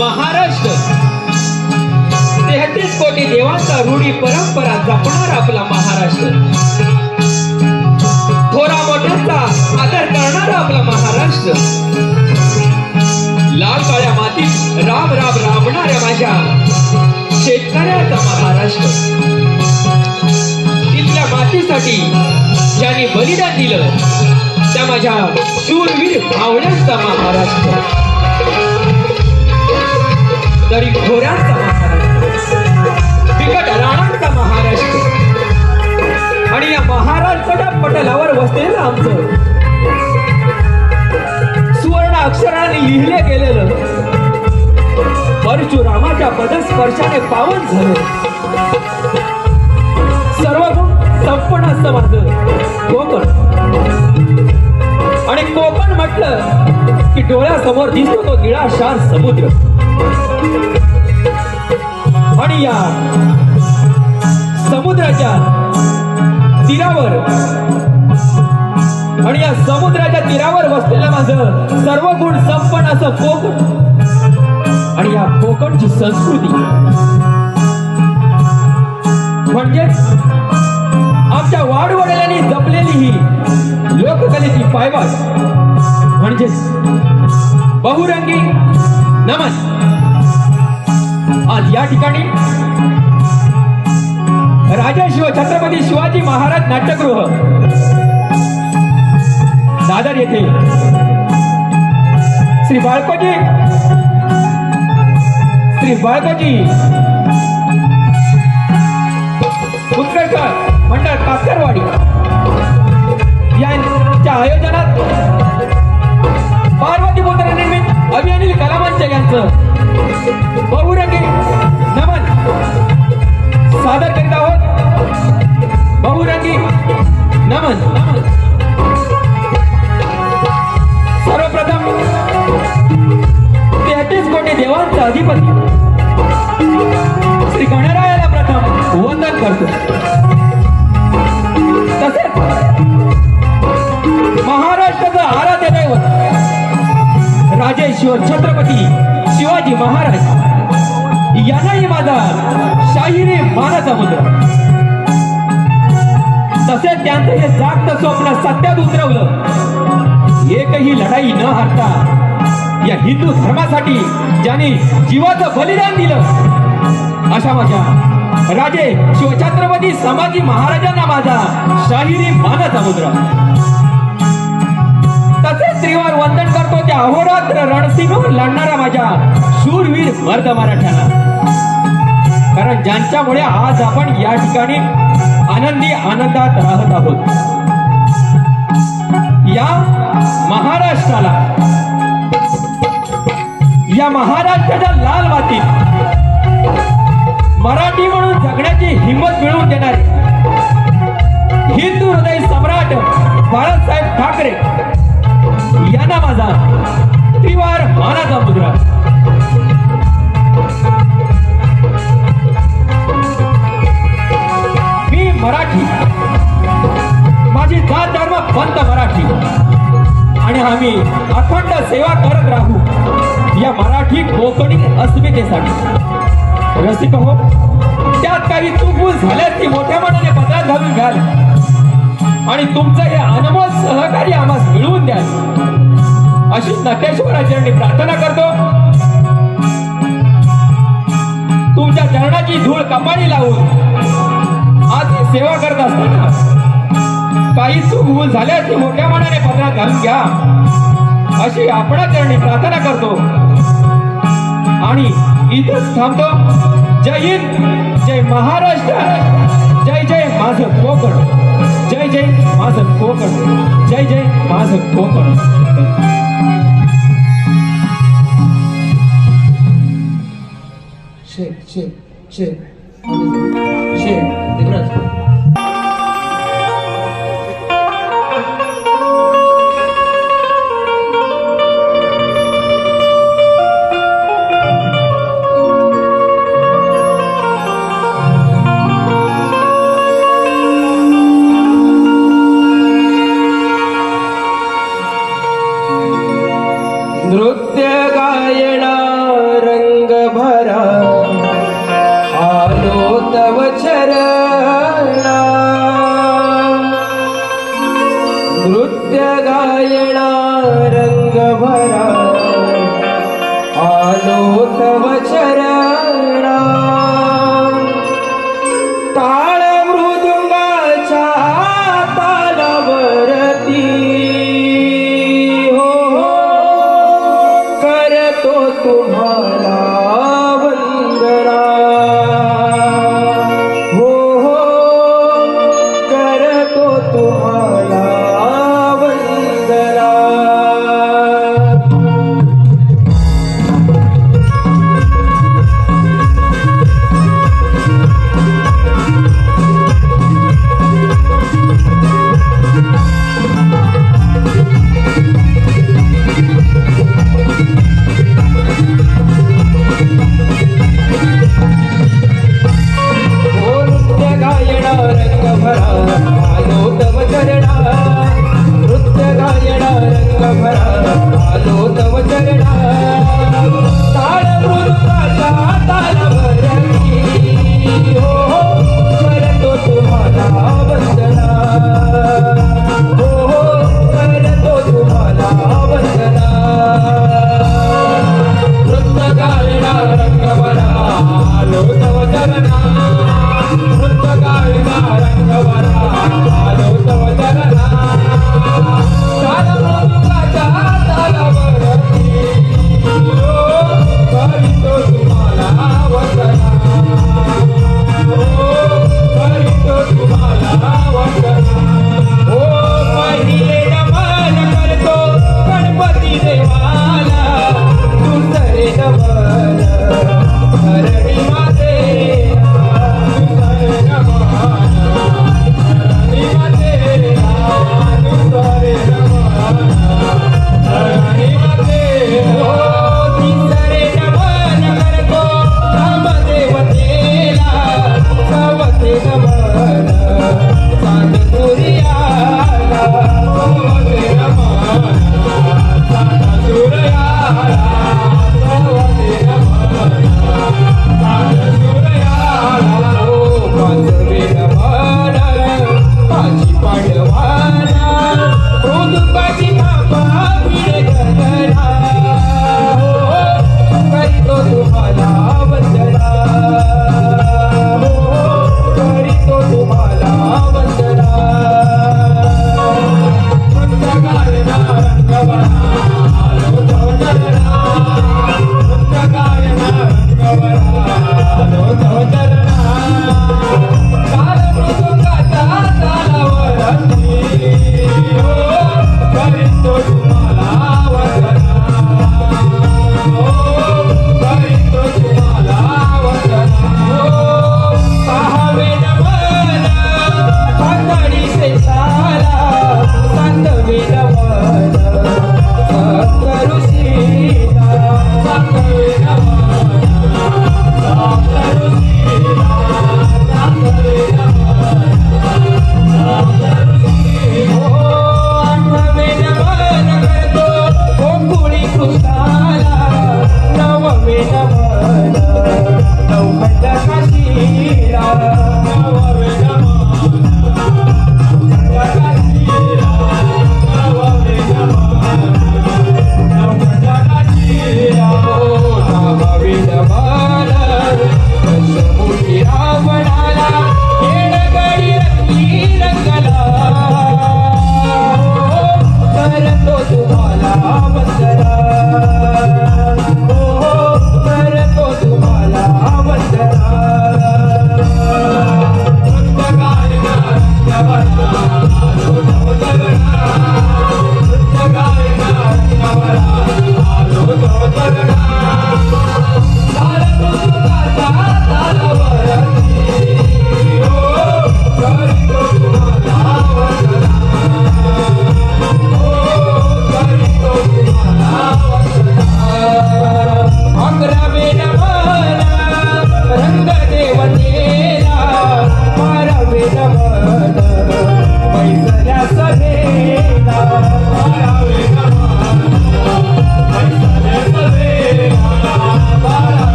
महाराष्ट्र 33 कोटी देवांचा रूढी परंपरा जपणार आपला महाराष्ट्र, थोरा मोठ्यांचा आदर करणारा आपला महाराष्ट्र, लाल काळ्या मातीत राम राम राबणाऱ्या माझ्या शेतकऱ्याचा महाराष्ट्र, तिथल्या मातीसाठी ज्यांनी बलिदान दिलं त्या माझ्या शूरवीर भावड्यांचा महाराष्ट्र, तरी घोऱ्यांचा महाराष्ट्र, बिकट राणांचा महाराष्ट्र, आणि या महाराष्ट्राच्या पटलावर बसलेलं आमचं सुवर्ण अक्षराने लिहिले गेलेलं परशुरामाच्या पदस्पर्शाने पावन झालं सर्व गुण संपन्न असतं माझं कोकण. आणि कोकण म्हटलं की डोळ्यासमोर दिसतो तो निळा शार समुद्र, आणि या समुद्राच्या तीरावर आणि या समुद्राच्या तीरावर बसलेलं माझं सर्व गुण संपन्न असं कोकण, आणि या कोकणची संस्कृती म्हणजे आमच्या वाडवडिलांनी जपलेली ही लोककलेची पायवाट म्हणजे बहुरंगी नमन. आज या ठिकाणी राजा छत्रपती शिवाजी महाराज नाट्यगृह दादर येथे श्री बाळकोजी उत्कृष्ट मंडळ कासरवाडी यांच्या आयोजनात पार्वतीपुत्र निर्मित अभिअनिल कलामंच यांचं बहुरंगी नमन सादर करीत आहोत. बहुरंगी नमन. सर्वप्रथम 33 कोटी देवांचा अधिपती श्री गणरायाला प्रथम वंदन करतो. तसेच महाराष्ट्राचं आराध्य दैवत राजेश्वर छत्रपती शिवाजी महाराज यांनाही माझा शाहिरी मानाचा मुद्रा. तसेच त्यांचं हे जागतं स्वप्न सत्यात उतरवलं, एकही लढाई न हारता या हिंदू धर्मासाठी ज्यांनी जीवाचं बलिदान दिलं अशा माझ्या राजे शिवछत्रपती संभाजी महाराजांना माझा शाहिरी मानाचा मुद्रा. तसेच त्रिवार वंदन करतो त्या अहोरात्र रणसिंगावर लढणारा माझ्या शूरवीर मर्द मराठ्यांना, कारण ज्यांच्यामुळे आज आपण या ठिकाणी आनंदी आनंदात राहत आहोत. या महाराष्ट्राला, या महाराष्ट्राच्या लाल मातीत मराठी म्हणून जगण्याची हिंमत मिळवून देणारे हिंदू हृदय सम्राट बाळासाहेब ठाकरे यांना माझा त्रिवार मानाचा मुद्रा. मी मराठी, माझी जात धर्म पंथ मराठी, आणि आम्ही अखंड सेवा करत राहू या मराठी कोकणी अस्मितेसाठी. रसिक हो, त्यात काही चूकभूल झाल्यास ती मोठ्या मनाने पत्रात घालून घ्याल आणि तुमचं हे अनमोल सहकार्य आम्हाला मिळवून द्याल अशी नटेश्वराचरणी प्रार्थना करतो. तुमच्या चरणाची धूळ कपाळी लावून आज ही सेवा करत असताना काही चूकभूल झाल्यास ती मोठ्या मनाने पत्रात घालून घ्या अशी आपणा चरणी प्रार्थना करतो आणि इथेच थांबतो. जय हिंद, जय महाराष्ट्र, जय जय माझं कोकण, जय जय माझं कोकण, जय जय माझं कोकण. शेख शेख शेख शेख देवराज. नृत्य गायना रंग तव चरणा नृत्य गायणा रंग भरा आलो तव चरणा ताळ मृदुंगाच्या तालावरती हो करतो तुम्हाला वंदना हो करतो तुम्हाला वंदना रंग भरा आलो तव चरणा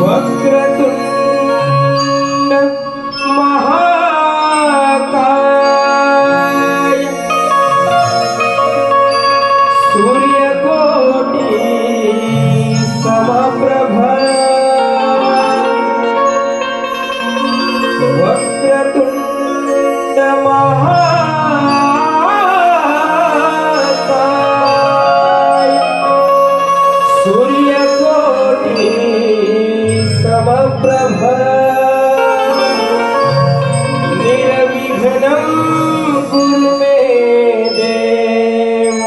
वक्रतुंड महाकाय सूर्यकोटी समप्रभ वक्रतुंड महाकाय सूर्यकोटी समप्रभ निर्विघ्नं कुरु मे देव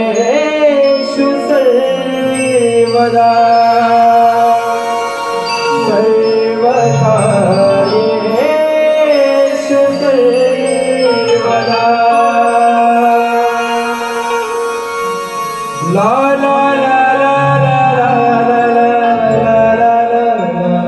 सर्वकार्येषु सर्वदा सर्वकार्येषु सर्वदा ला ला ला ला ला ला ला ला ला ला ला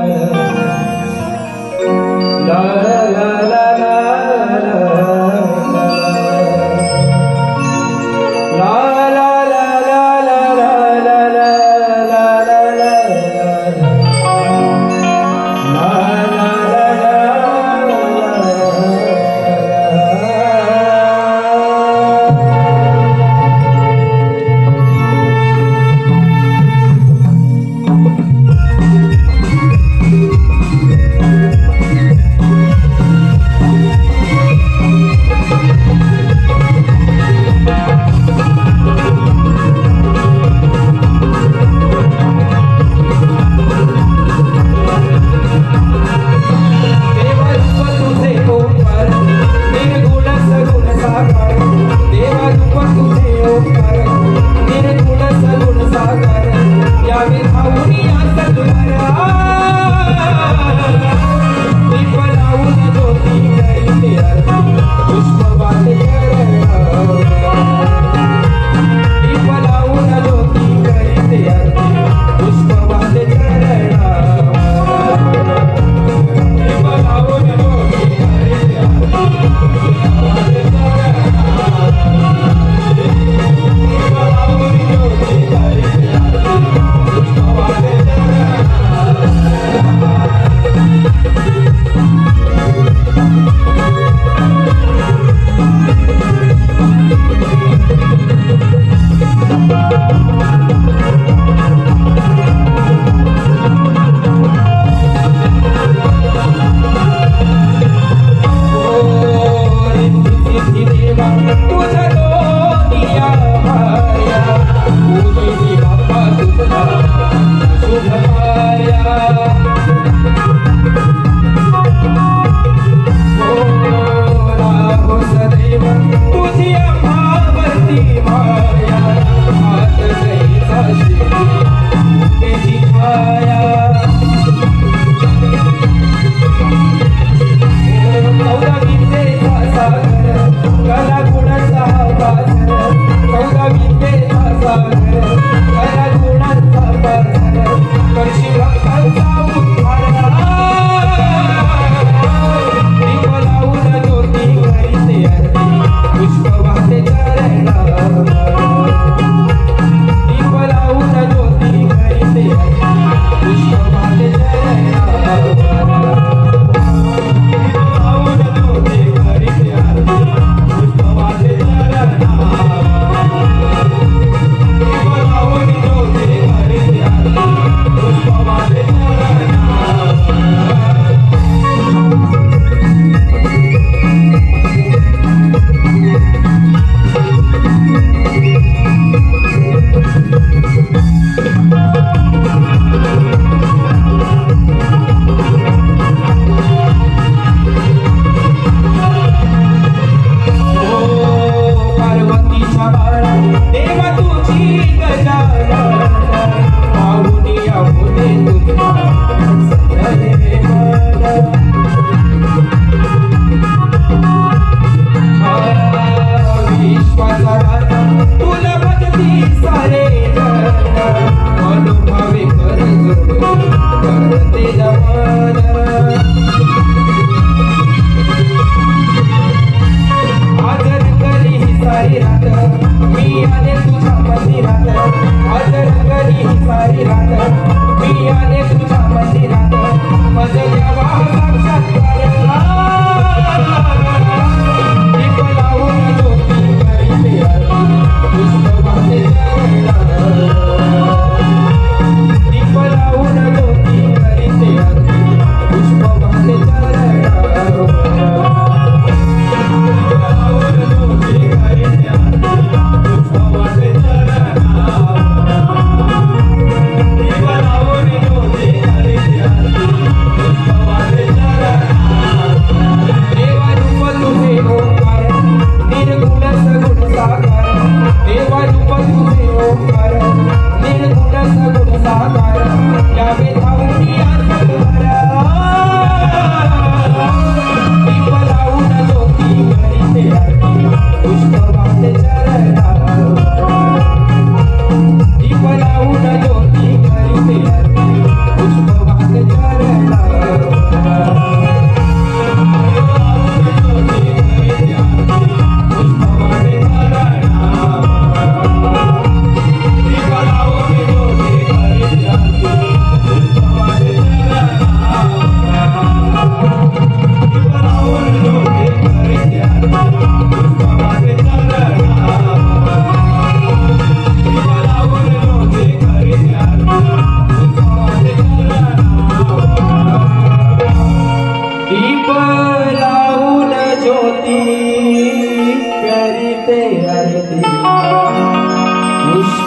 मी आले तुझ्या मंदिरात, आज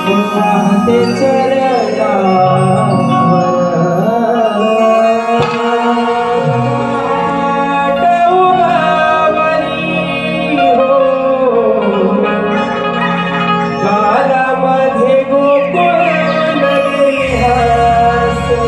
ते कालामध्ये गोकुळ नगरी हसले.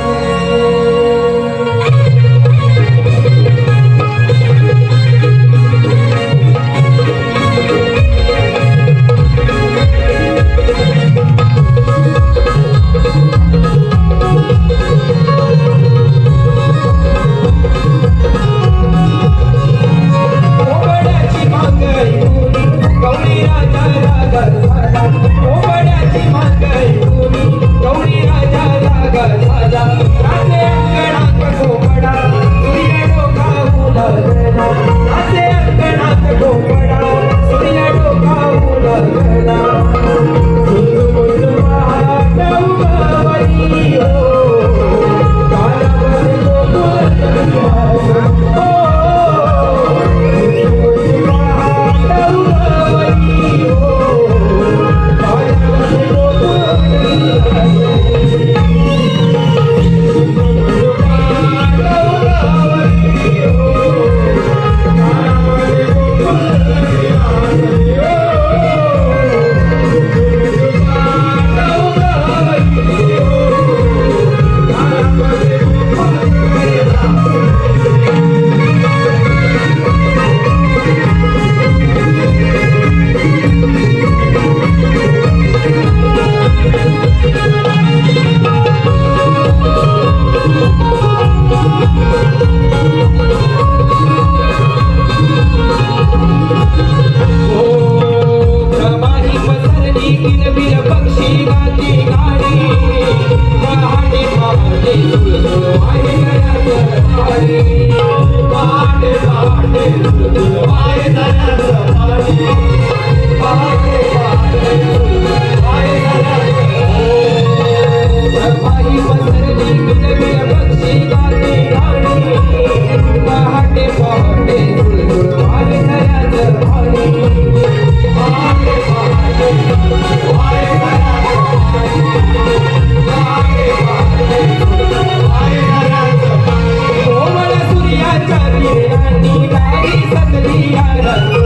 कोंबड्याची मांगई उडी, गौरी राजा रागा झाला. कोंबड्याची मांगई उडी, गौरी राजा रागा झाला. राजे अंगणात कोंबडा, सूर्य डोकावून गेला. राजे अंगणात कोंबडा, सूर्य डोकावून गेला. झुळझुळ वाहत उगवली हो, कालामध्ये गोकुळ नगरी हसली. किलबिल पक्षी गाती गाडी, पहाटे पहाटे झुळझुळ वाहे दऱ्याचं पाणी. पहाटे पहाटे झुळझुळ वाहे दऱ्याचं पाणी. पहाटे पहाटे झुळझुळ वाहे दऱ्याचं पाणी. पसरली किलबिल पक्षी गाती गाडी, पहाटे पहाटे झुळझुळ वाहे दऱ्याचं पाणी. पहाटे पहाटे सूर्याच्या किरणांनी गाडी सकली आरती.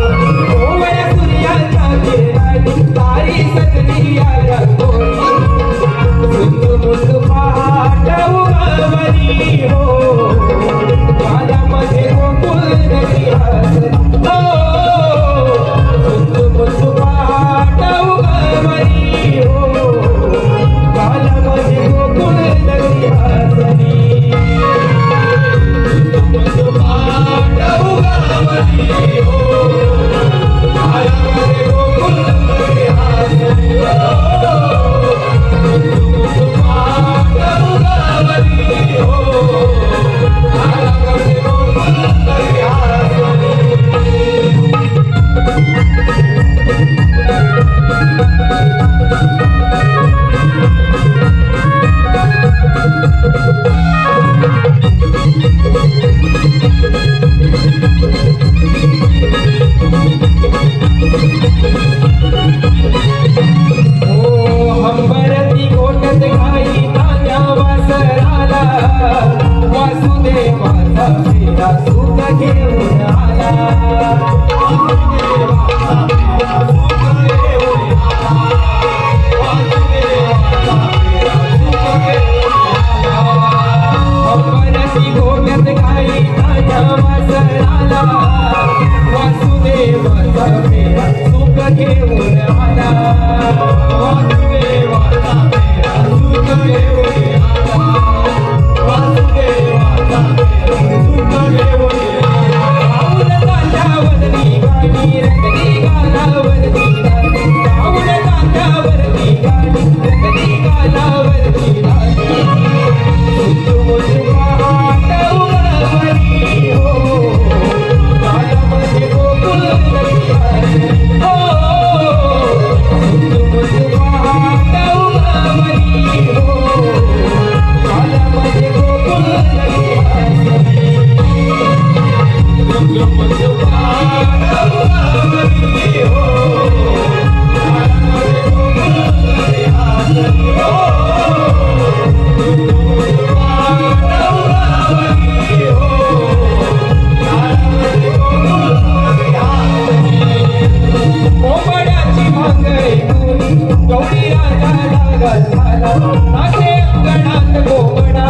जागा झाला नाचे अंगणात कोमडा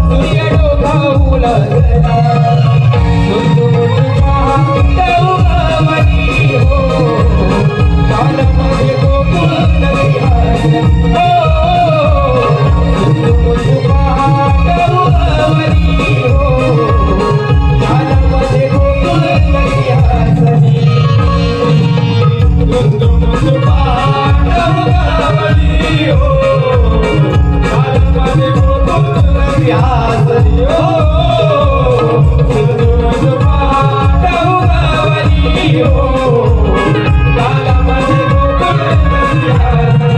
सूर्य डोकावू लागला मुंजू पहा तरुणावनी हो कालमध्ये गोकुळ नगरी हो मुंजू पहा तरुणावनी हो कालमध्ये गोकुळ नगरी हसली मुंजू पहा तरुणावनी हो कालमध्ये गोकुळ नगरी हसली हो मुंजू पहा तरुणावनी हो कालमध्ये गोकुळ नगरी हसली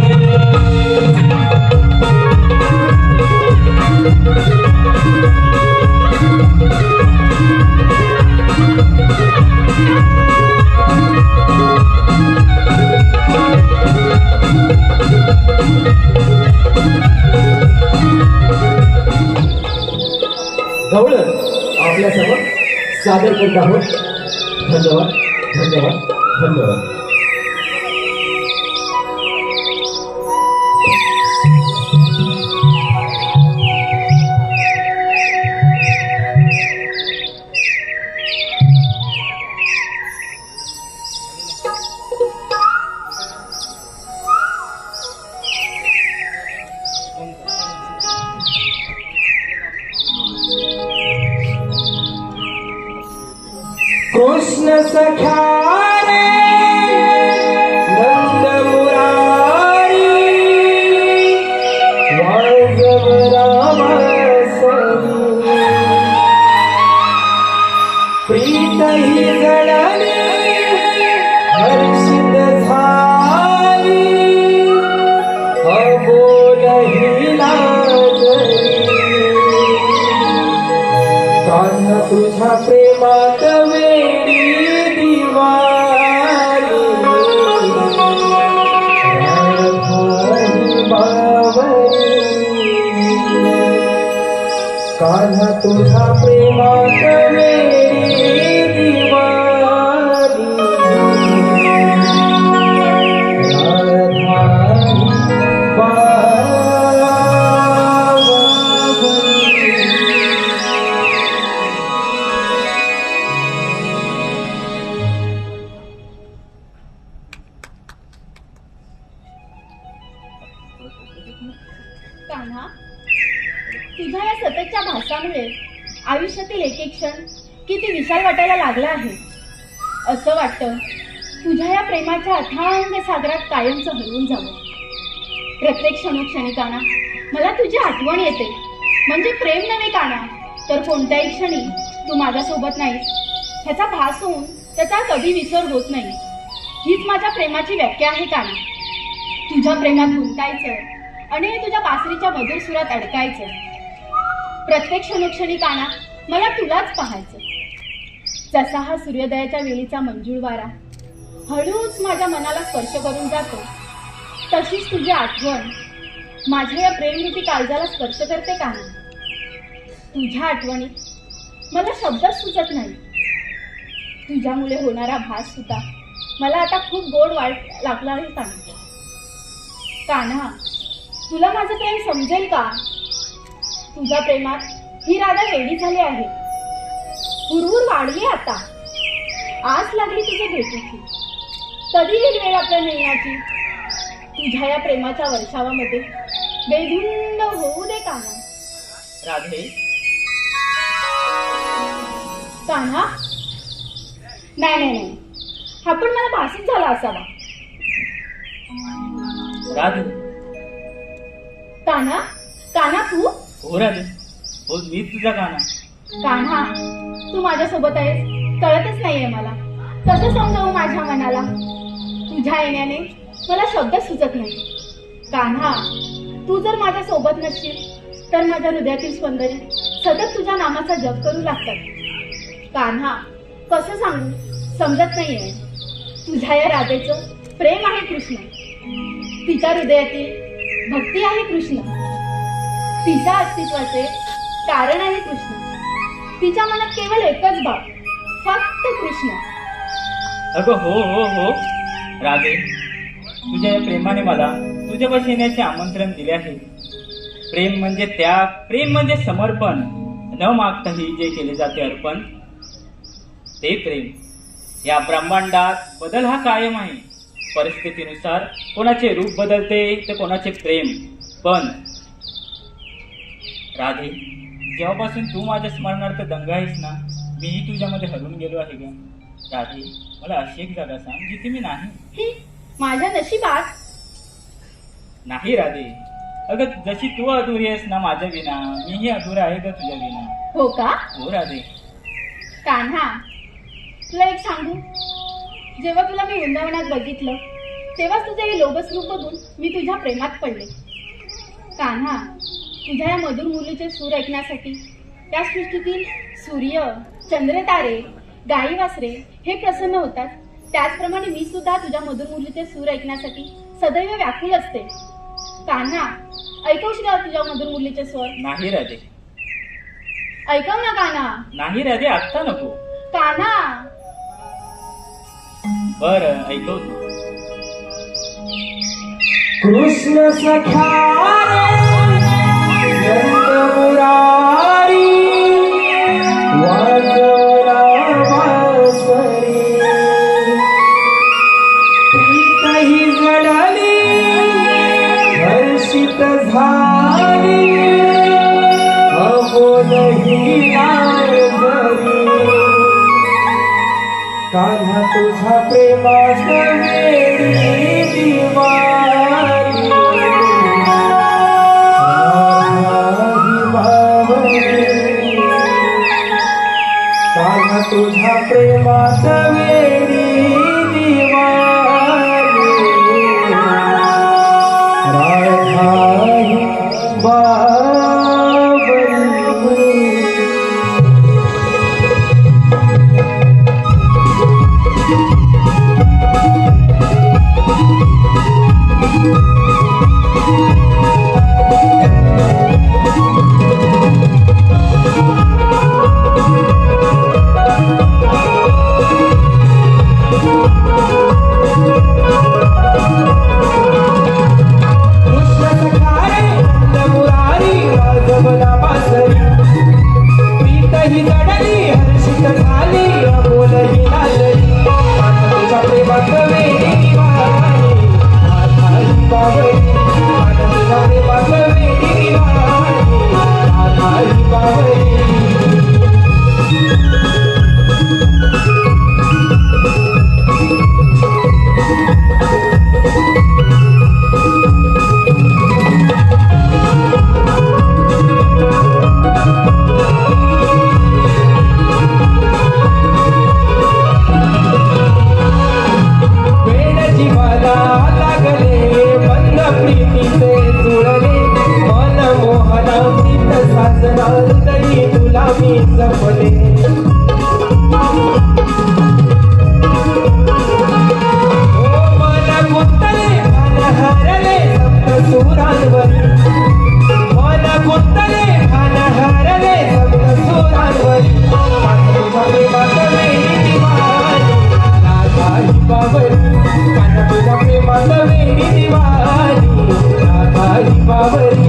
गवळण आपल्यासमोर सादर करत आहोत. धन्यवाद धन्यवाद धन्यवाद. कृष्ण सख्या रे नंद मुरारी वाजव रामसरी प्रीत ही जळली हर्षित झाली अबोल ही लाजली कान तुझ्या प्रेमात कान्हा तुझा प्रेमात वेडी दिवारी कान्हा, तुझ्या या सततच्या भासामुळे आयुष्यातील एक एक क्षण किती विशाल वाटायला लागला आहे. असं वाटतं तुझ्या या प्रेमाच्या अथांग सागरात कायमचं हरवून जावं. प्रत्येक क्षणोक्षणी कान्हा मला तुझी आठवण येते. म्हणजे प्रेम नव्हे कान्हा, तर कोणत्याही क्षणी तू माझ्यासोबत नाहीस ह्याचा भास होऊन त्याचा कधी विसर होत नाही. हीच माझ्या प्रेमाची व्याख्या आहे कान्हा. तुझ्या प्रेमात गुंतायचं आणि तुझ्या बासरीच्या मधुर सुरात अडकायचं. प्रत्येक क्षणोक्षणी कान्हा मला तुलाच पाहायचं. जसा हा सूर्योदयाच्या वेळीचा मंजूळ वारा हळूच माझ्या मनाला स्पर्श करून जातो, तशीच तुझी आठवण माझ्या या प्रेमरूपी काळजाला स्पर्श करते कान्हा. तुझ्या आठवणीत मला शब्दच सुचत नाही. तुझ्यामुळे होणारा भास सुद्धा मला आता खूप गोड लागला आहे कान्हा. कान्हा, तुला माझं प्रेम समजेल का? तुझ्या प्रेमात ही राधा वेडी झाली आहे. हुरहुर वाढली आता. आस लागली तुझ्या भेटीची. कधी येईल वेळ आपल्या मिळण्याची? तुझ्या या प्रेमाच्या वर्षावामध्ये बेधुंद होऊ दे कान्हा. राधे, कान्हा, नाही नाही नाही, हा पण मला भासीत झाला असावा. राधे, कान्हा, कान्हा तू? हो राधे, हो मीच तुझा कान्हा. कान्हा, तू माझ्यासोबत आहेस कळतच नाहीये मला. कसं समजावू माझ्या मनाला? तुझ्या येण्याने मला शब्द सुचत नाही. कान्हा, तू जर माझ्या सोबत नसशील तर माझ्या हृदयातील स्पंदने सतत तुझ्या नामाचा जप करू लागतात. कान्हा, कसं सांगू समजत नाहीये. तुझ्या या राधेचं प्रेम आहे कृष्ण. तिच्या हृदयातील भक्ती आहे कृष्ण. तिच्या अस्तित्वाचे कारण आहे कृष्ण. तिच्या मनात केवळ एकच भाव, फक्त कृष्ण. अगं हो हो हो राधे, तुझ्या या प्रेमाने मला तुझ्यापाशी येण्याचे आमंत्रण दिले आहे. प्रेम म्हणजे त्याग, प्रेम म्हणजे समर्पण, न मागताही जे केले जाते अर्पण ते प्रेम. या ब्रह्मांडात बदल हा कायम आहे. परिस्थितीनुसार कोणाचे रूप बदलते तर कोणाचे प्रेम. पण राधे, जेव्हापासून तू माझ्या स्मरणार्थ दंग आहेस ना, मीही तुझ्यामध्ये हरवून गेलो आहे ग. राधे, मला अशी एक जागा सांग जिथे मी नाही. माझ्या नशिबात नाही राधे, अगं जशी तू अधुरी आहेस ना माझ्या विना, मीही अधुरा आहे ग तुझ्या विना. हो का? हो राधे. कान्हा, तुला एक सांगू, जेव्हा तुला मी वृंदावनात बघितलं तेव्हाच तुझे हे लोभस रूप बघून मी तुझ्या प्रेमात पडले. कान्हा, तुझ्या या मधुर मुलीचे सूर ऐकण्यासाठी त्या सृष्टीतील सूर्य, चंद्र, तारे, गाई वासरे हे प्रसन्न होतात, त्याचप्रमाणे मी सुद्धा तुझ्या मधुर मुलीचे सूर ऐकण्यासाठी सदैव व्याकुल असते. कान्हा, ऐकवशील का तुझ्या मधुर मुलीचे स्वर? नाही राधे. ऐकव ना कान्हा. नाही राधे, आत्ता नको. कान्हा. बरं, ऐकवतो. कृष्ण सखा मुरारी वाजवला वासरी, प्रीत ही जडली हर्षित झाली, अबोलही लाजरी. कान्हा तुझा प्रेमास वेडी दिवारी, कान्हा तुझा प्रेमास वेडी दिवारी, राधाही बाबरी.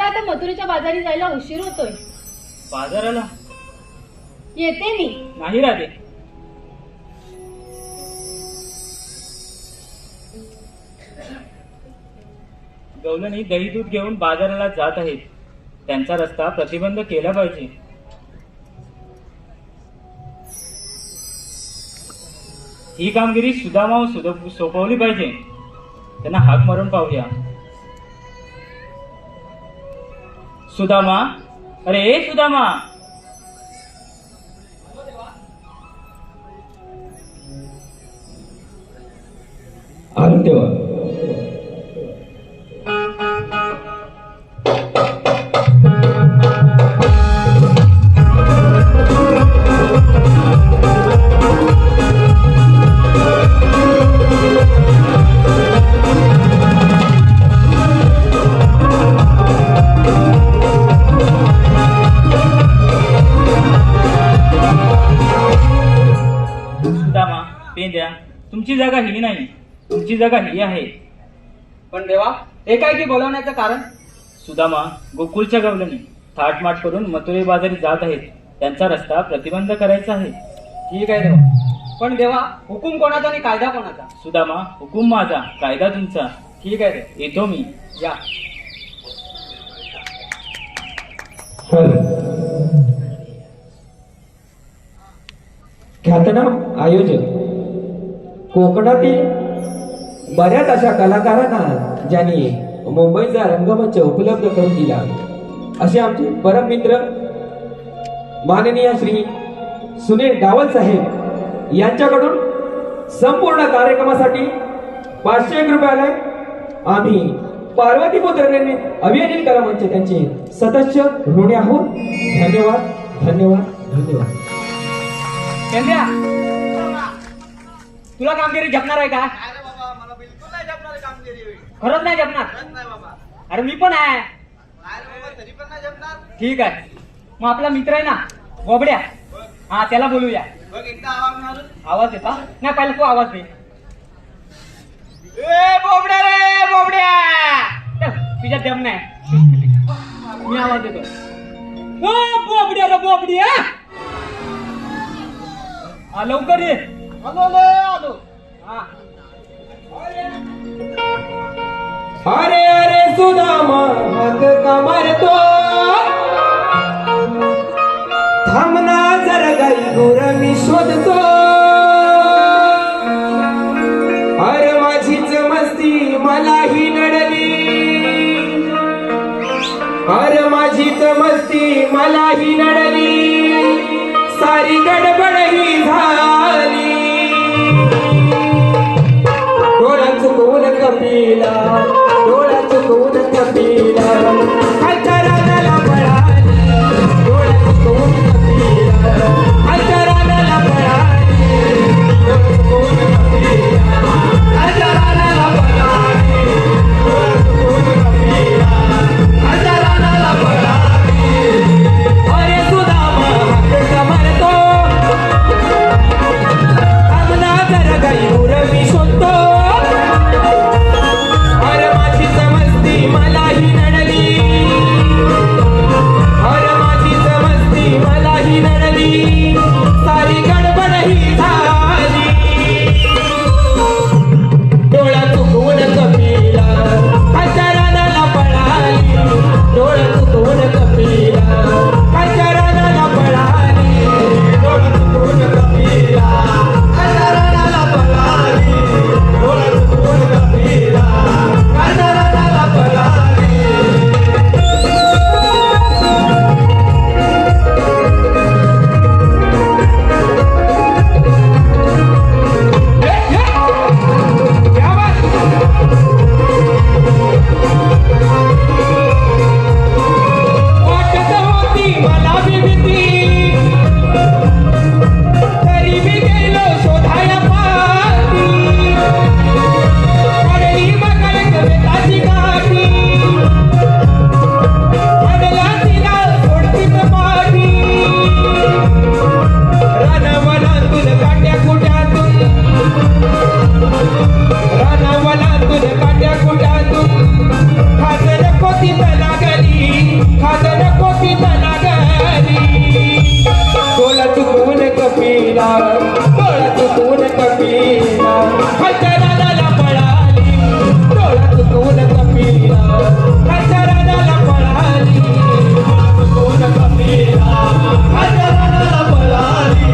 मला आता मथुरेच्या बाजारी जायला उशीर होतोय. बाजाराला येते मी. नाही राधे. गवलनी दही दूध घेऊन बाजाराला जात आहेत. त्यांचा रस्ता प्रतिबंध केला पाहिजे. ही कामगिरी सुदामा सोपवली पाहिजे. त्यांना हाक मारून पाहूया. सुदामा, अरे ए सुदामा. आलो तेव्हा. सुदामा, पेंद्या, तुमची जागा ही नाही, तुमची जागा ही आहे. पण देवा, एकाएकी बोलवण्याचं कारण? सुदामा, गोकुळच्या गवलनी थाटमाट करून मथुरे बाजारी जात आहेत. त्यांचा रस्ता प्रतिबंध करायचा आहे. ठीक आहे देवा. पण देवा, हुकूम कोणाचा आणि कायदा कोणाचा? सुदामा, हुकूम माझा, कायदा तुमचा. ठीक आहे देवा. येतो मी. या. ख्यातनाम आयोजक, कोकणातील बऱ्याच अशा कलाकारांना ज्यांनी मुंबईचा रंगमंच उपलब्ध करून दिला असे आमचे परम मित्र माननीय श्री सुनील डावल साहेब यांच्याकडून संपूर्ण कार्यक्रमासाठी 500 रुपयाला आम्ही पार्वतीपुत्र निर्मित अभियान कला मंच त्यांचे सदस्य ऋणी आहोत. धन्यवाद, धन्यवाद, धन्यवाद. चंद्या, तुला कामगिरी झेपणार आहे का? खरंच नाही झेपणार? अरे मी पण आहे. ठीक आहे. मग आपला मित्र आहे ना बोबड्या, हा त्याला बोलूया. आवाज येता नाही, पहिला तू आवाज दे. ए बोबड्या रे बोबड्या. तुझ्या दम नाही, मी आवाज देतो. ओ बोबड्या रे बोबड्या. हा लवकर ये. आलो. हा. अरे अरे सुदामा हात का मारतो, थांबना जरा गाई गोर मी शोधतो. अरे माझीच मस्ती मलाही नडली, अरे माझीच मस्ती मलाही नडली, सारी गडबड ही झाली. डोळा चुकवून कपिला, डोळा चुकवून कपिला, अंतराला पळाली. डोळा चुकवून कपिला, अंतराला पळाली. डोळा चुकवून कपिला, अंतराला पळाली. डोळा चुकवून कपिला, अंतराला पळाली. अरे सुदामा हात का मारतो, कपिला डोळ्यात कोण कपिला खालच्या रानाला पळाली डोळ्यात कोण कपिला खालच्या रानाला पळाली कोण कपिला खालच्या रानाला पळाली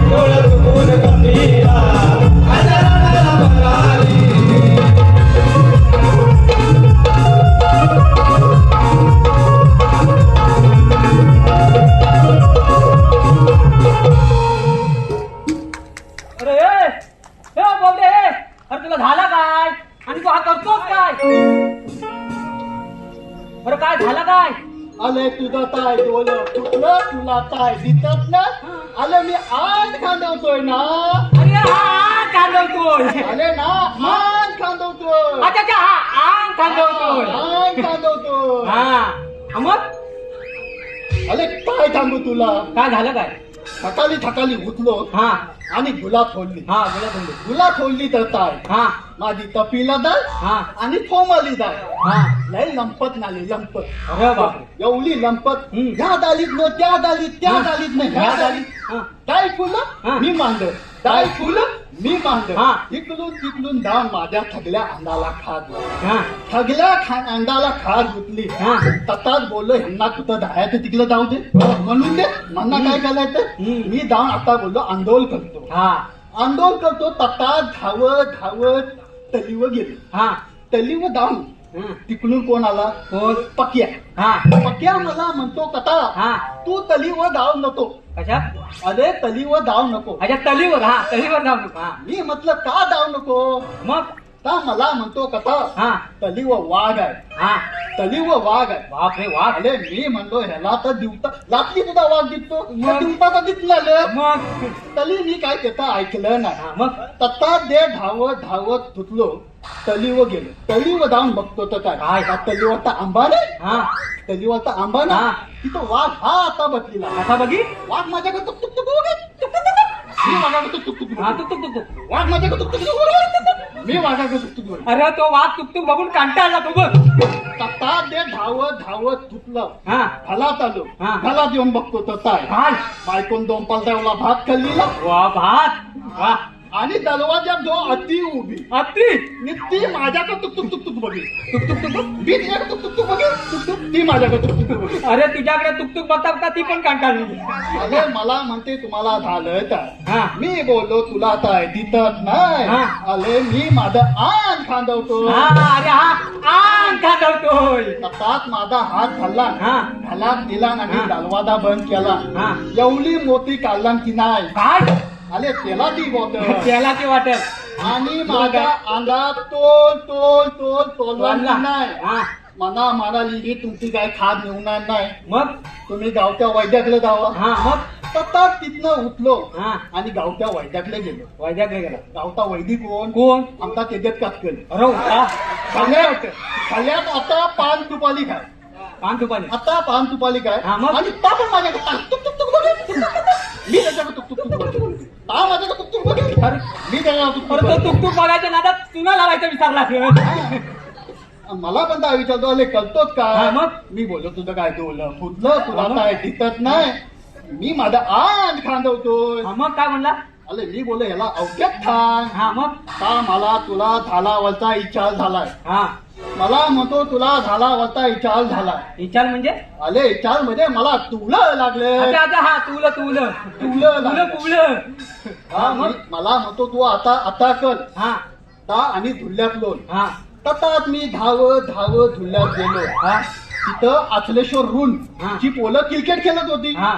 डोळ्यात कोण कपिला खालच्या रानाला पळाली अरे बोबडे अरे तुला झाला काय आणि तू हा करतोस काय अरे काय झाला काय आले तुझं ताय डोलं फुटलं तुला ताय दिसत ना आले मी आज खांदवतोय ना अरे हा कांदवतोय आले ना आण खांदवतोय अच्छा अच्छा हा आंग कांदवतोय आण खांदवतोय हा मग आले काय सांगू तुला काय झालं काय थकाली उठलो हा आणि गुलाब फोडली हा बोला तुम्ही गुलाब फोडली तर ताय हा माझी तपीला दाल हा आणि थोमाली दाल हा लय लंपत नाली लंपत अरे बापरे एवढी लंपत हम्म. ह्या दालीत न त्या दालीत त्या हा. दालीत न ह्या ह्या दालीत हा. काय हा. फुलं मी मांड काय फुलं मी मांड हा. इकडून तिकडून धान माझ्या थगल्या अंगाला खात हा थगल्या अंगाला खात गुतली हा. तताच बोललो ह्यांना कुठं धायाचं तिकडं जाऊ दे म्हणून दे म्हणणं काय करायचं हम्म. मी जाऊन आता बोललो आंदोलन करतो हा आंदोलन करतो तताच धावत धावत तलीवर गेलो हा तलीवर जाऊन हा. तिकडून कोण आला कोण? पक्या हा पक्या मला म्हणतो कथा हा तू तलीवर जाऊ नको कशा अरे तलीवर जाऊ नको अच्छा तलीवर हा तलीवर जाऊ नको हा मी म्हटलं का जाऊ नको मग का मला म्हणतो कथा हा तलीवर वाघ आहे हा तलीवर वाघ आहे बापरे वा अरे मी म्हणलो ह्याला तर दिवता रात्री सुद्धा वाघ दिसतो मग? दिवता तर दिसलं मग तली मी काय त्याचं ऐकलं नाही हा मग तत्ता दे धावत धावत तुटलो तलीवर गेलो तलीवर जाऊन बघतो तर काय काय? का तलीवर तर आंबा नाही हा तलीवर तर आंबा ना हा. तिथं वाघ हा आता बसलेला असा बघी वाघ माझ्याकडे टुक टुक टुक बघत. मी वाघाकडे टुक टुक टुक हा बघत. तुक तुक तुक तुक. वाघ माझ्याकडे टुक टुक टुक बघत. मी वाघाकडे टुक टुक बघत. अरे तो वाघ तुक बघून कंटाळला तू बघ तत्ता दे धावत धावत तुटलं हा घालात आलो हा. घालात येऊन बघतो तर काय घाल बायकोन दोन पालत्यावला भात खाल्लीला वा भात वा आणि दरवाज्यात जो अति उभी अति ती माझ्याकडे टुक टुक टुक टुक बघी तुक तुक तुक मी तिच्याकडे टुक टुक टुक बघी टुक टुक ती माझ्याकडे टुक टुक टुक बघी अरे तुझ्याकडे तुक तुक बघता बघता ती पण कंटाळली अरे मला म्हणते तुम्हाला झालं काय हा मी बोललो तुला काय दिसत नाही हा. अरे मी माझं आण खांदवतो हा अरे हा आंग खांदवतोय तसाच माझा हात घालला हा घालात दिला हा. आणि दरवाजा बंद केला हा एवढी मोठी काढला की नाही काय अरे त्याला ती बोलत त्याला ते वाटत आणि माझ्या अंगात तोल तोल तोल तोलला बोलला. की नाही हा मना म्हणाली की तुमची काय खाद निघणार नाही मग तुम्ही गावच्या वैद्याकडे जावा हा मग तसाच तिथनं उठलो हा आणि गावच्या वैद्याकडे गेलो वैद्याकडे गेला गावचा वैदिक कोण कोण आमचा त्याच्यात कातकल अरे वा. खाल्ल्यात खाल्ल्यात आता पान तुपाली खाय पान तुपाली आता पान तुपाली काय हा, मग? आणि ता पण माझ्याकडे टुक टुक टुक बघत मी त्याच्याकडे टुक टुक टुक बघत ता माझ्याकडे टुक टुक बघत अरे मी त्याच्याकडे टुक अरे टुक तो बघत. तुक तुक बघायच्या नादात चुना लावायचा विसरला मला पण काय विचारतो अरे करतोच हा, काय मग? मी बोललो तुझं काय डोलं फुटलं तुला काय दिसत नाही मी माझा आण खांदवतोय हा, मग काय म्हणला अरे मी बोललो ह्याला अवघ्यात थांब हा मग का मला तुला झाला वरचा इचार झालाय हा मला म्हणतो तुला झाला वरचा इचार झालाय विचार म्हणजे अरे इचार मध्ये मला तुला लागले अच्छा अच्छा हा तुलं तुलं तुलं तुलं लागले. कुलं हा, मग मला म्हणतो तू आता कर हा ता आणि धुल्ल्यात लोन हा ततात मी धावत धावत धुल्ल्यात गेलो हा तिथं आचलेश्वर रून हा. जी पोलं क्रिकेट खेळत होती हा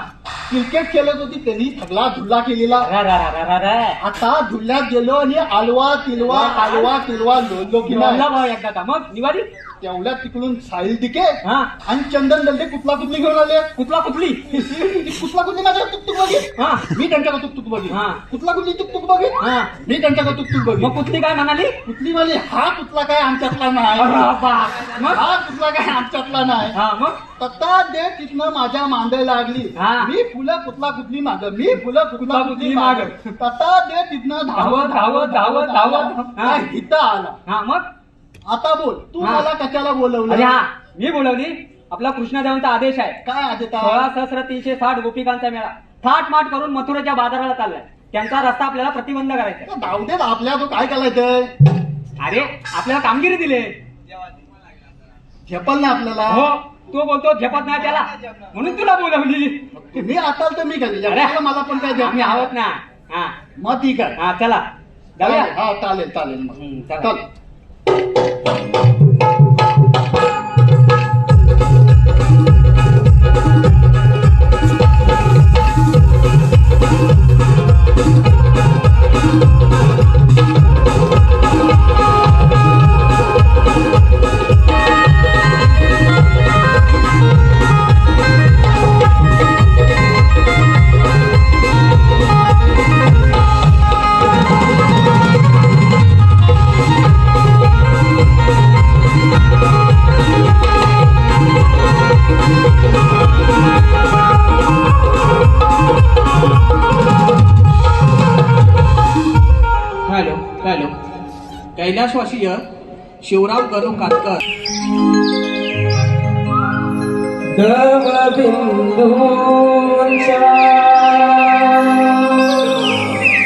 क्रिकेट खेळत होती त्यांनी सगळा धुल्ला केलेला रा रा रा रा रा आता धुल्ल्यात गेलो आणि आलवा तिलवा लोलो की नाही बोलला भाऊ एकदा का मग निवारी तेवढ्यात तिकडून साहिल दिके हा आणि चंदन दल्ले कुठला कुठली घेऊन आले कुठला कुठली कुठला कुठली माझ्याकडे तुकतुक बघित हा मी त्यांच्याकडे तुकतुक बघित हा. कुठला कुठली तुकतुक बघित हा मी त्यांच्याकडे तुकतुक बघित मग कुठली काय म्हणाली कुठली वाली हा कुठला काय आमच्यातला नाही अरे बाप. मग हा कुठला काय आमच्यातला नाही हा मग तत्ता दे तिथनं माझ्या मांडे लागली हा. मी फुलं कुठला कुठली माग मी फुलं कुठला कुठली माग तत्ता दे तिथनं धावत, धावत. हा. इथं आला हा मग आता बोल तू हा. मला कशाला बोलवलं अरे हा मी बोलवली आपला कृष्णदेवांचा आदेश आहे काय आजता 16,360 गोपिकांचा मेळा थाट माट करून मथुरेच्या बाजाराला चाललाय त्यांचा रस्ता आपल्याला प्रतिबंध करायचा आहे. जाऊ दे ना, आपल्या तो काय करायचंय? अरे आपल्याला कामगिरी दिली झेपल ना आपल्याला. हो तो बोलतो झेपत नाही त्याला म्हणून तुला बोलावली. तुम्ही असाल तर मी कधी अरे. मला पण काय आम्ही झेप. आहोत ना. हा मग ठीक आहे. हा चला जाऊया. हा चालेल चालेल मग. चला. चल. हॅलो हॅलो कैलासवासीय शिवराव गणू कातकर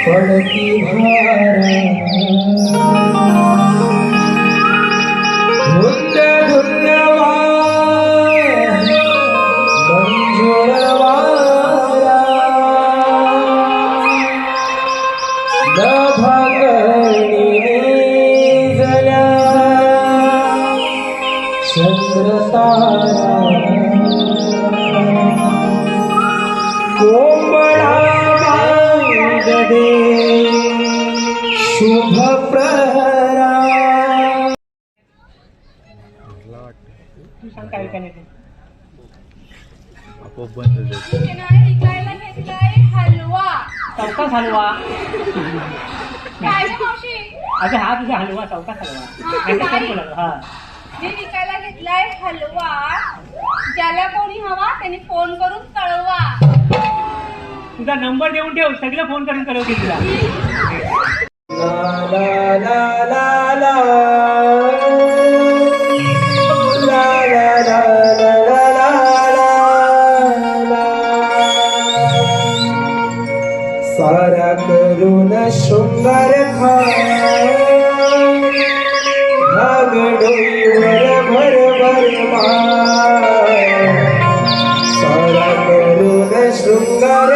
पडती धुंद चंद्र तारा कोमळा बांध दे शुभ प्रहरा. तू सांग काय काय नाही. विकायला घेतलाय हलवा. चौकास हलवा. काय गं मावशी? अगं हा तुझा हलवा चौकास हलवा. नाही तर काय बोलावं? हा मी विकायला घेतलाय हलवा. ज्याला कोणी हवा त्याने फोन करून कळवा. तुझा नंबर देऊन ठेव सगळं फोन करून कळवते तुला. ला ला ला ला ला ला ला ला ला ला. सारा करून शृंगार डोईवर भर भर सारा करून शृंगार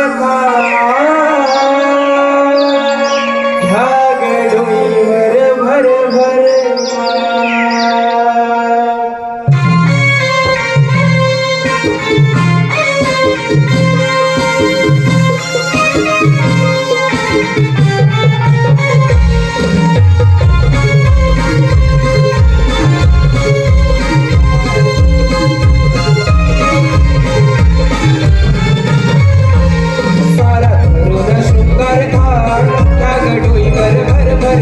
डोईवर भर भर सारा करून शृंगार डोईवर भर भर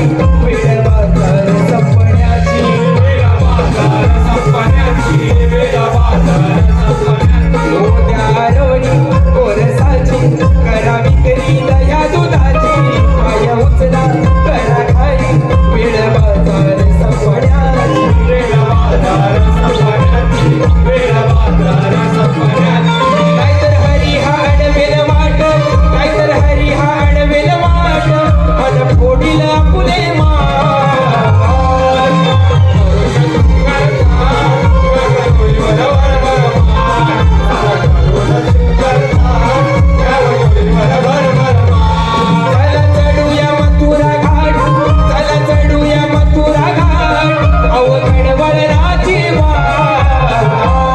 वेळ बाजार संपण्याची वेळ बाजार संपण्याची वेळ बाजार संपण्याची उद्या रोणी गोरसाची करावी करी दया दुधाची पाय उचला करा खाली वेळ बाजार संपण्याची वेळ बाजार संपण्याची वेळ बाजार संपण्याची काहीतर हरी हा अडवेल वाट काहीतर हरी हा अडवेल वाट मन फोडील फुले चला चढूया मथुरा घाट चला चढूया मथुरा घाट अवघड वळणाची वाट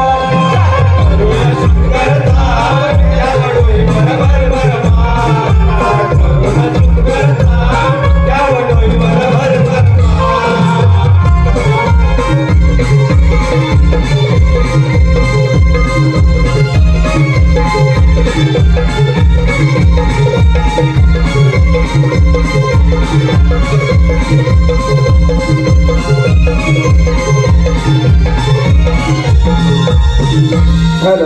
हॅलो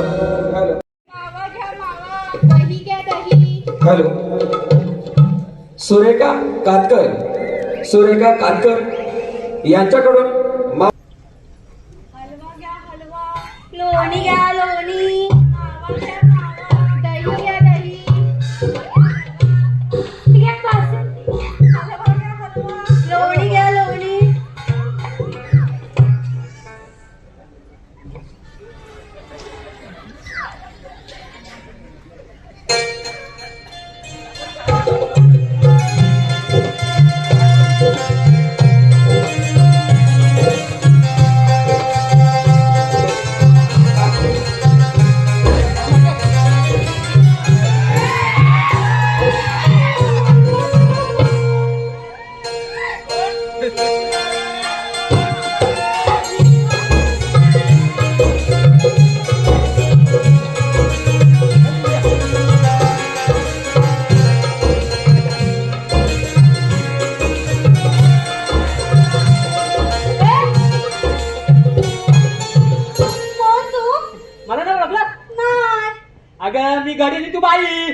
हॅलो मावा घ्या मावा, दही घ्या दही. हॅलो सुरेखा कातकर यांच्याकडून हलवा घ्या हलवा, लोणी घ्या लोणी, मावा घ्या मावा, दही घ्या दही. घ्या बासुंदी. हलवा घ्या हलवा, लोणी घ्या लोणी. मला नाही ओळखलं नाही. अगं मी गाडी आणि तू बाई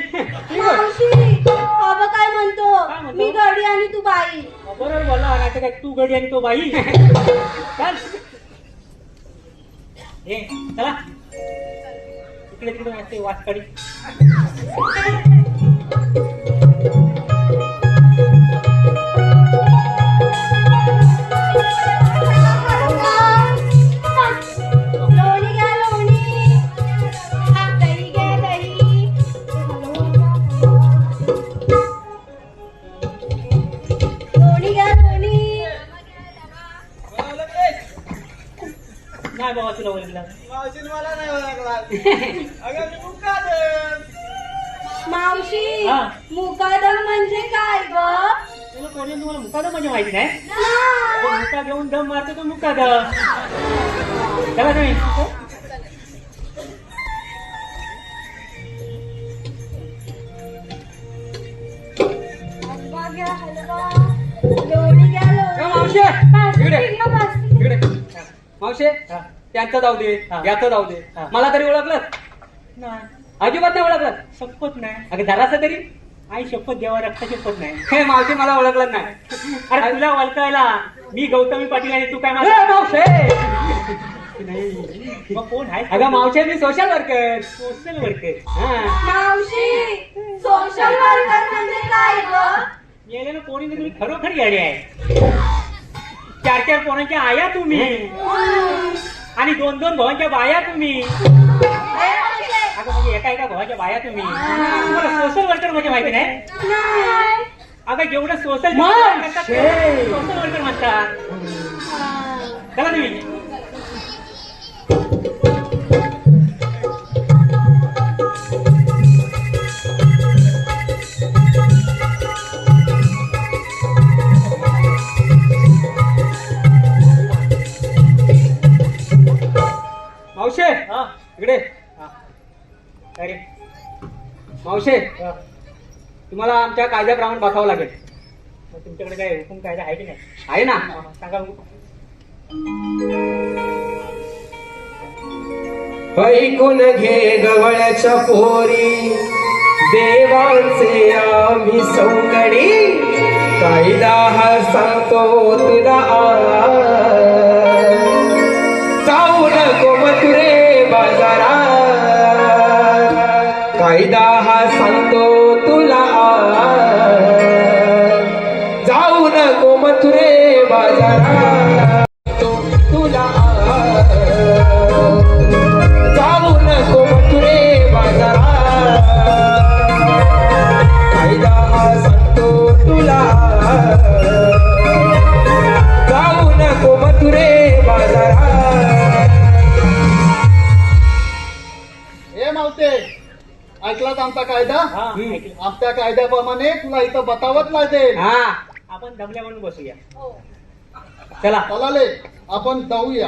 मावशी, बाबा काय म्हणतो? काय म्हणतो? मी गडी आणि तू बाई. बरोबर बोलला नाही काय तू गडी आणि तो बाई चल हे चला इकडे तिकडे असते वाचकाडी लोणी घ्या लोणी, दही घ्या दही. लोणी घ्या लोणी. नाही बाबा तुला ओळखला मावशी, हा. मुकादम म्हणजे काय ग? तुला कोणी तुम्हाला मुकादम म्हणजे माहिती नाही नाही. तो मुका घेऊन दम मारतो तो मुकादम चला तुम्ही हलवा घ्या हलवा, लोणी घ्या लोणी. मावशे बासुंदी इकडे घ्या बासुंदी. इकडे मावशे त्यांचं जाऊ दे हा. याचं जाऊ दे हा. मला तरी ओळखलं नाही अजिबात नाही ओळखलं शपथ नाही अगं जरासं तरी आई शपथ देवा रक्त शपथ नाही हे मावशी मला ओळखलं नाही अरे तुला ओळखायला मी गौतमी पाटील आणि तू काय ए, माझा मावशे मग कोण आहे अगं मावशे मी सोशल वर्कर सोशल वर्कर हा मावशी, सोशल वर्कर म्हणजे काय ग? येले ना कोणी तुम्ही खरोखर याडी आहे चार चार पोरांच्या आया तुम्ही आणि दोन दोन भावांच्या बाया तुम्ही अगं म्हणजे एका एका भावाच्या बाया तुम्ही तुम्हाला सोशल वर्कर म्हणजे माहिती नाही नाही. अगं जेवढं सोशल मावशे. सोशल वर्कर म्हणतात चला तुम्ही मावशे हा इकडे अरे मावशे तुम्हाला आमच्या कायद्याप्रमाणे बसावं लागेल मग तुमच्याकडे काय हुकूम कायदा आहे की नाही? आहे ना. सांगा बघू. ऐकून घे गवळ्याच्या पोरी, देवांचे आम्ही सौंदडी, कायदा हा सांगतो तुला जाऊ नको मथुरे बाजारात, कायदा हा सांगतो तुला जाऊ नको मथुरे बाजारात, तुला जाऊ नको मथुरे बाजारात, कायदा हा सांगतो तुला जाऊ नको मथुरे बाजारात. हे मावते, ऐकलाच आमचा कायदा? हा, ऐकलं. आमच्या कायद्याप्रमाणे तुला इथं बतावत लागेल. हा, आपण दमल्या म्हणून बसूया. चला. चला ले, आपण जाऊया.